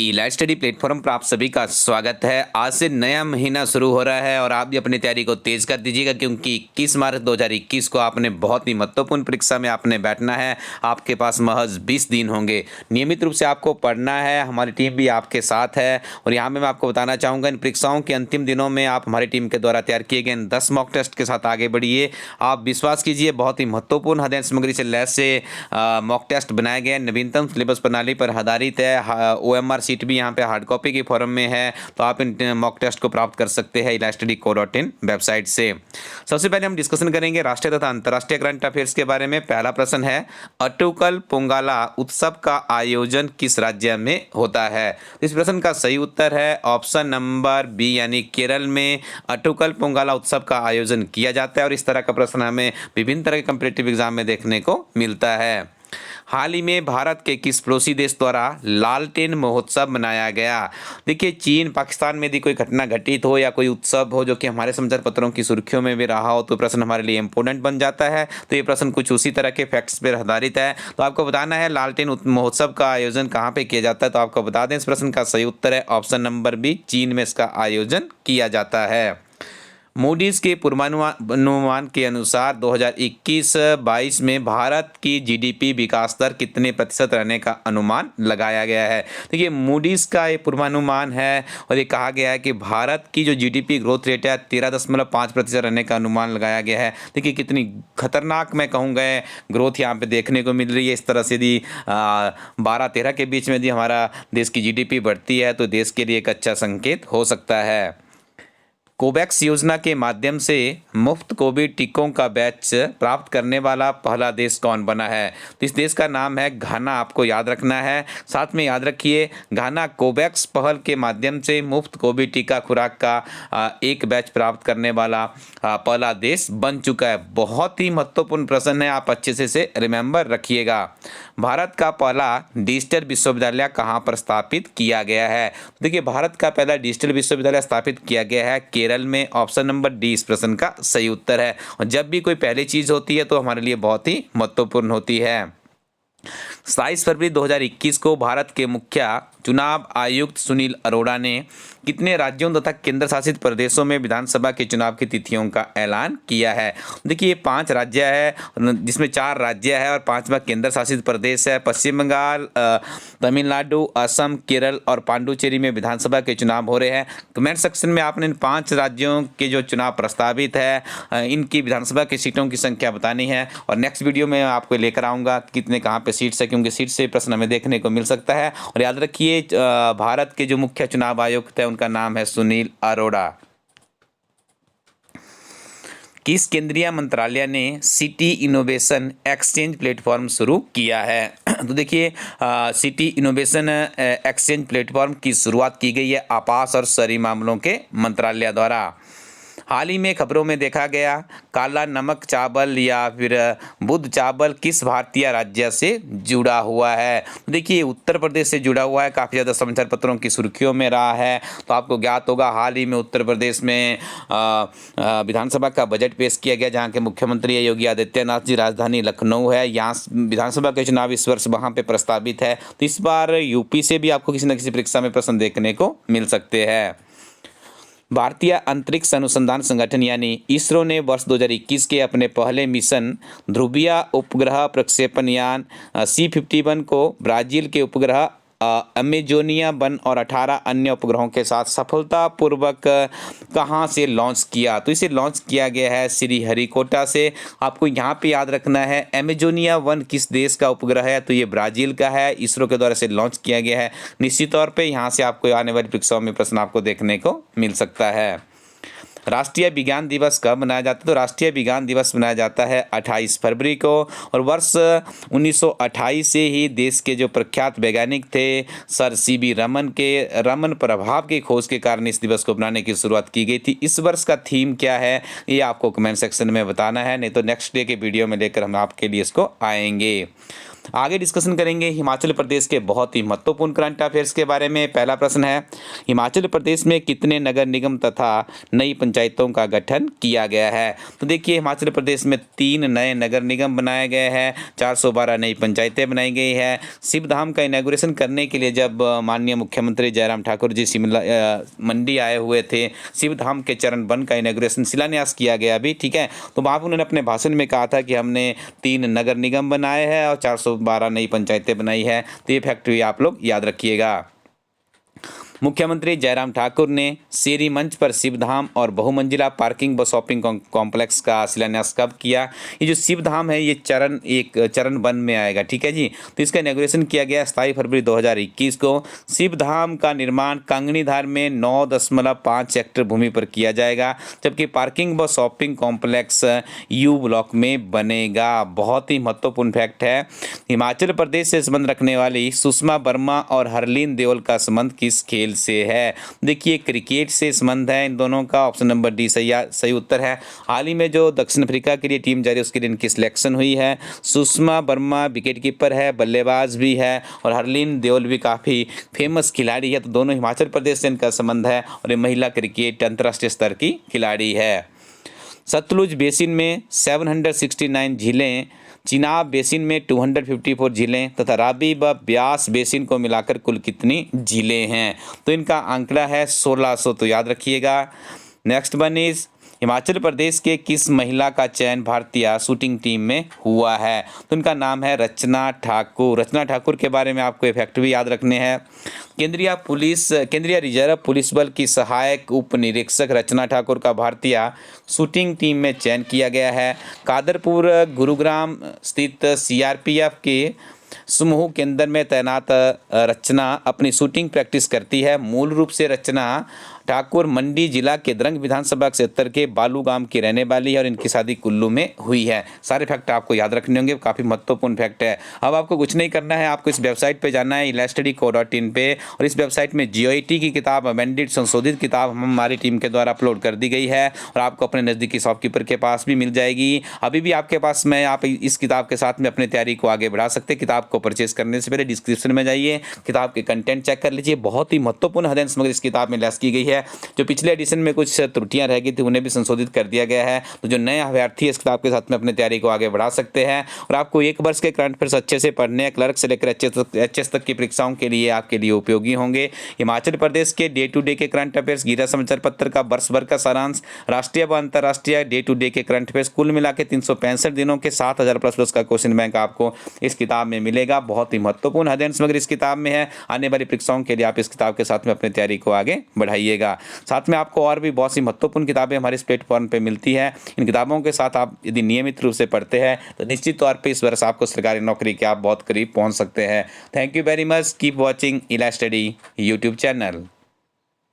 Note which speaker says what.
Speaker 1: ई-लाइट study platform पर आप सभी का स्वागत है। आज से नया महीना शुरू हो रहा है और आप भी अपनी तैयारी को तेज कर दीजिएगा, क्योंकि 21 मार्च 2021 को आपने बहुत ही महत्वपूर्ण परीक्षा में आपने बैठना है। आपके पास महज 20 दिन होंगे। नियमित रूप से आपको पढ़ना है। हमारी टीम भी आपके साथ है और यहाँ मैं आपको बताना चाहूँगा, इन परीक्षाओं के अंतिम दिनों में आप हमारी टीम के द्वारा तैयार किए गए 10 मॉक टेस्ट के साथ आगे बढ़िए। आप विश्वास कीजिए, बहुत ही महत्वपूर्ण अध्ययन सामग्री से लैस से मॉक टेस्ट बनाए गए, नवीनतम सिलेबस प्रणाली पर आधारित है। OMR सीट भी यहाँ पे हार्ड कॉपी के फॉर्म में है, तो आप इन मॉक टेस्ट को प्राप्त कर सकते हैं elasticco.in वेबसाइट से। सबसे पहले हम डिस्कशन करेंगे राष्ट्रीय तथा अंतर्राष्ट्रीय करंट अफेयर्स के बारे में। पहला प्रश्न है, अट्टुकल पोंगला उत्सव का आयोजन किस राज्य में होता है? इस प्रश्न का सही उत्तर है ऑप्शन नंबर बी, यानी केरल में अट्टुकल पोंगला उत्सव का आयोजन किया जाता है। और इस तरह का प्रश्न हमें विभिन्न तरह के कॉम्पिटिटिव एग्जाम में देखने को मिलता है। हाल ही में भारत के किस पड़ोसी देश द्वारा लालटेन महोत्सव मनाया गया? देखिए, चीन पाकिस्तान में यदि कोई घटना घटित हो या कोई उत्सव हो जो कि हमारे समाचार पत्रों की सुर्खियों में भी रहा हो, तो प्रश्न हमारे लिए इंपॉर्टेंट बन जाता है। तो ये प्रश्न कुछ उसी तरह के फैक्ट्स पर आधारित है। तो आपको बताना है लालटेन महोत्सव का आयोजन कहाँ पर किया जाता है। तो आपको बता दें, इस प्रश्न का सही उत्तर है ऑप्शन नंबर बी, चीन में इसका आयोजन किया जाता है। मूडीज के पूर्वानुमान के अनुसार 2021-22 में भारत की जीडीपी विकास दर कितने प्रतिशत रहने का अनुमान लगाया गया है? देखिए, मूडीज का ये पूर्वानुमान है और ये कहा गया है कि भारत की जो जीडीपी ग्रोथ रेट है 13.5% रहने का अनुमान लगाया गया है। देखिए, कितनी खतरनाक मैं कहूँगा ग्रोथ यहाँ पे देखने को मिल रही है। इस तरह से यदि 12-13 के बीच में यदि हमारा देश की जीडीपी बढ़ती है तो देश के लिए एक अच्छा संकेत हो सकता है। कोवैक्स योजना के माध्यम से मुफ्त कोविड टीकों का बैच प्राप्त करने वाला पहला देश कौन बना है? तो इस देश का नाम है घाना। आपको याद रखना है, साथ में याद रखिए, घाना कोवैक्स पहल के माध्यम से मुफ्त कोविड टीका खुराक का एक बैच प्राप्त करने वाला पहला देश बन चुका है। बहुत ही महत्वपूर्ण प्रश्न है, आप अच्छे से रिमेंबर रखिएगा। भारत का पहला डिजिटल विश्वविद्यालय कहाँ पर स्थापित किया गया है? देखिए, भारत का पहला डिजिटल विश्वविद्यालय स्थापित किया गया है केरल में। ऑप्शन नंबर डी इस प्रश्न का सही उत्तर है। और जब भी कोई पहली चीज होती है तो हमारे लिए बहुत ही महत्वपूर्ण होती है। 27 फरवरी 2021 को भारत के मुख्य चुनाव आयुक्त सुनील अरोड़ा ने कितने राज्यों तथा केंद्र शासित प्रदेशों में विधानसभा के चुनाव की तिथियों का ऐलान किया है? देखिए, ये 5 राज्य है, जिसमें 4 राज्य है और 5वां केंद्र शासित प्रदेश है। पश्चिम बंगाल, तमिलनाडु, असम, केरल और पांडुचेरी में विधानसभा के चुनाव हो रहे हैं। कमेंट सेक्शन में आपने इन 5 राज्यों के जो चुनाव प्रस्तावित है इनकी विधानसभा की सीटों की संख्या बतानी है। और नेक्स्ट वीडियो में आपको लेकर आऊँगा कितने कहाँ पे सीट्स है, क्योंकि सीट से प्रश्न हमें देखने को मिल सकता है। और याद रखिए, भारत के जो मुख्य चुनाव आयुक्त है उनका नाम है सुनील अरोड़ा। किस केंद्रीय मंत्रालय ने सिटी इनोवेशन एक्सचेंज प्लेटफॉर्म शुरू किया है? तो देखिए, सिटी इनोवेशन एक्सचेंज प्लेटफॉर्म की शुरुआत की गई है आवास और शहरी मामलों के मंत्रालय द्वारा। हाल ही में खबरों में देखा गया काला नमक चावल या फिर बुध चावल किस भारतीय राज्य से जुड़ा हुआ है? देखिए, उत्तर प्रदेश से जुड़ा हुआ है। काफ़ी ज़्यादा समाचार पत्रों की सुर्खियों में रहा है। तो आपको ज्ञात होगा, हाल ही में उत्तर प्रदेश में विधानसभा का बजट पेश किया गया, जहाँ के मुख्यमंत्री योगी आदित्यनाथ जी। राजधानी लखनऊ है, यहाँ विधानसभा के चुनाव इस वर्ष वहाँ पर प्रस्तावित है। तो इस बार यूपी से भी आपको किसी न किसी परीक्षा में प्रश्न देखने को मिल सकते हैं। भारतीय अंतरिक्ष अनुसंधान संगठन यानी इसरो ने वर्ष 2021 के अपने पहले मिशन ध्रुवीय उपग्रह प्रक्षेपण यान C51 को ब्राजील के उपग्रह अमेजोनिया 1 और 18 अन्य उपग्रहों के साथ सफलतापूर्वक कहाँ से लॉन्च किया? तो इसे लॉन्च किया गया है श्रीहरिकोटा से। आपको यहाँ पे याद रखना है, अमेजोनिया 1 किस देश का उपग्रह है? तो ये ब्राज़ील का है। इसरो के द्वारा से लॉन्च किया गया है। निश्चित तौर पे यहाँ से आपको आने वाली परीक्षाओं में प्रश्न आपको देखने को मिल सकता है। राष्ट्रीय विज्ञान दिवस कब मनाया जाता है? तो राष्ट्रीय विज्ञान दिवस मनाया जाता है 28 फरवरी को। और वर्ष 1928 से ही देश के जो प्रख्यात वैज्ञानिक थे सर CB रमन के रमन प्रभाव की खोज के कारण इस दिवस को मनाने की शुरुआत की गई थी। इस वर्ष का थीम क्या है ये आपको कमेंट सेक्शन में बताना है, नहीं तो नेक्स्ट डे के वीडियो में लेकर हम आपके लिए इसको आएंगे। आगे डिस्कशन करेंगे हिमाचल प्रदेश के बहुत ही महत्वपूर्ण करंट अफेयर्स के बारे में। पहला प्रश्न है, हिमाचल प्रदेश में कितने नगर निगम तथा नई पंचायतों का गठन किया गया है? तो देखिए, हिमाचल प्रदेश में 3 नए नगर निगम बनाए गए हैं, 412 नई पंचायतें बनाई गई है। शिवधाम का इनॉग्रेशन करने के लिए जब माननीय मुख्यमंत्री जयराम ठाकुर जी शिमला मंडी आए हुए थे, शिवधाम के चरण 1 का इनॉग्रेशन शिलान्यास किया गया अभी, ठीक है। तो वहाँ पर उन्होंने अपने भाषण में कहा था कि हमने 3 नगर निगम बनाए हैं और 412 नई पंचायतें बनाई है। तो ये फैक्ट भी आप लोग याद रखिएगा। मुख्यमंत्री जयराम ठाकुर ने शेरी मंच पर शिवधाम और बहुमंजिला पार्किंग व शॉपिंग कॉम्प्लेक्स का शिलान्यास कब किया? ये जो शिवधाम है ये चरण 1 में आएगा, ठीक है जी। तो इसका इनॉग्रेशन किया गया 27 फरवरी 2021 को। शिवधाम का निर्माण कांगनीधार में 9.5 हेक्टेयर भूमि पर किया जाएगा, जबकि पार्किंग व शॉपिंग कॉम्प्लेक्स यू ब्लॉक में बनेगा। बहुत ही महत्वपूर्ण फैक्ट है। हिमाचल प्रदेश से संबंध रखने वाली सुषमा वर्मा और हरलीन देओल का संबंध किस खेल से है? देखिए, क्रिकेट से संबंध है इन दोनों का। ऑप्शन नंबर डी सही उत्तर है। हाल ही में जो दक्षिण अफ्रीका के लिए टीम जा रही है उसके लिए इनकी सिलेक्शन हुई है। सुषमा वर्मा विकेटकीपर है, बल्लेबाज भी है, और हरलीन देओल भी काफ़ी फेमस खिलाड़ी है। तो दोनों हिमाचल प्रदेश से इनका संबंध है और ये महिला क्रिकेट अंतर्राष्ट्रीय स्तर की खिलाड़ी है। सतलुज बेसिन में 769 झीलें, चिनाब बेसिन में 254 झीलें तथा रावी व ब्यास बेसिन को मिलाकर कुल कितनी झीलें हैं? तो इनका आंकड़ा है 1600, तो याद रखिएगा। Next one is, Himachal Pradesh के किस महिला का चयन भारतीय शूटिंग टीम में हुआ है? तो इनका नाम है रचना ठाकुर। रचना ठाकुर के बारे में आपको ये फैक्ट भी याद रखने हैं। केंद्रीय रिजर्व पुलिस बल की सहायक उप निरीक्षक रचना ठाकुर का भारतीय शूटिंग टीम में चयन किया गया है। कादरपुर गुरुग्राम स्थित सीआरपीएफ के समूह केंद्र में तैनात रचना अपनी शूटिंग प्रैक्टिस करती है। मूल रूप से रचना ठाकुर मंडी जिला के द्रंग विधानसभा क्षेत्र के बालू गांव की रहने वाली है और इनकी शादी कुल्लू में हुई है। सारे फैक्ट आपको याद रखने होंगे, काफ़ी महत्वपूर्ण फैक्ट है। अब आपको कुछ नहीं करना है, आपको इस वेबसाइट पे जाना है elaststudy.co.in पे, और इस वेबसाइट में GOET की किताब अमेंडेड संशोधित किताब हमारी टीम के द्वारा अपलोड कर दी गई है और आपको अपने नज़दीकी शॉपकीपर के पास भी मिल जाएगी। अभी भी आपके पास में आप इस किताब के साथ में अपनी तैयारी को आगे बढ़ा सकते हैं। किताब को परचेज करने से पहले डिस्क्रिप्शन में जाइए, किताब के कंटेंट चेक कर लीजिए। बहुत ही महत्वपूर्ण अध्ययन सामग्री इस किताब में लेस की गई है। जो पिछले एडिशन में कुछ त्रुटियां रह गई थी उन्हें भी संशोधित कर दिया गया है। तो जो नए अभ्यर्थी इस किताब के साथ में अपनी तैयारी को आगे बढ़ा सकते हैं। और आपको 1 वर्ष के करंट अफेयर्स अच्छे से पढ़ने हैं, क्लर्क से लेकर एचएस तक की परीक्षाओं के लिए आपके लिए उपयोगी होंगे। हिमाचल प्रदेश के डे टू डे के करंट अफेयर्स, गीरा समाचार पत्र का वर्ष भर का सारांश, राष्ट्रीय व अंतर्राष्ट्रीय डे टू डे के करंट अफेयर्स, कुल मिला के 365 दिनों के 7000 प्लस का क्वेश्चन बैंक आपको इस किताब में मिलेगा। बहुत ही महत्वपूर्ण अध्ययन सामग्री इस किताब में है। आने वाली परीक्षाओं के लिए आप इस किताब के साथ में अपनी तैयारी को आगे बढ़ाइएगा। साथ में आपको और भी बहुत सी महत्वपूर्ण किताबें हमारे इस प्लेटफॉर्म पे मिलती है। इन किताबों के साथ आप यदि नियमित रूप से पढ़ते हैं तो निश्चित तौर पे इस वर्ष आपको सरकारी नौकरी के आप बहुत करीब पहुंच सकते हैं। Thank you very much. Keep watching इला स्टडी यूट्यूब चैनल।